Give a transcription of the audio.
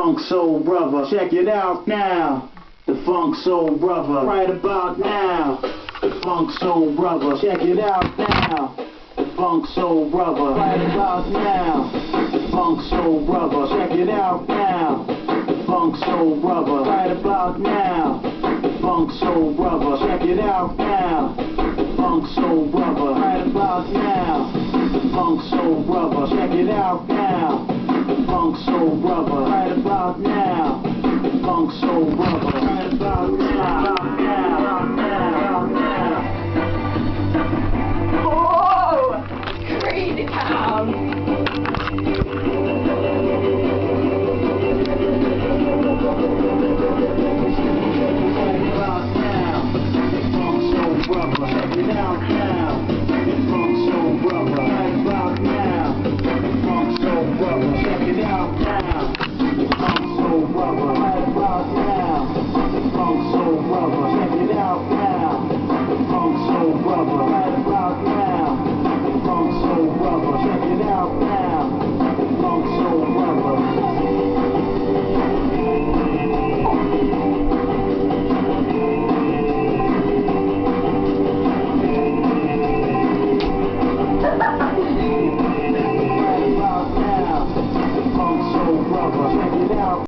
Funk Soul Brother, check it out now. The Funk Soul Brother, right about now. The Funk Soul Brother, check it out now. The Funk Soul Brother, right about now. The Funk Soul Brother, check it out now. The Funk Soul Brother, right about now. The Funk Soul Brother, check it out now. The Funk Soul Brother, right about now. The Funk Soul Brother, check it out now. The Funk Soul Brother, right about now. The Funk Soul Brother, right about now. Oh, crazy town. Check it out now.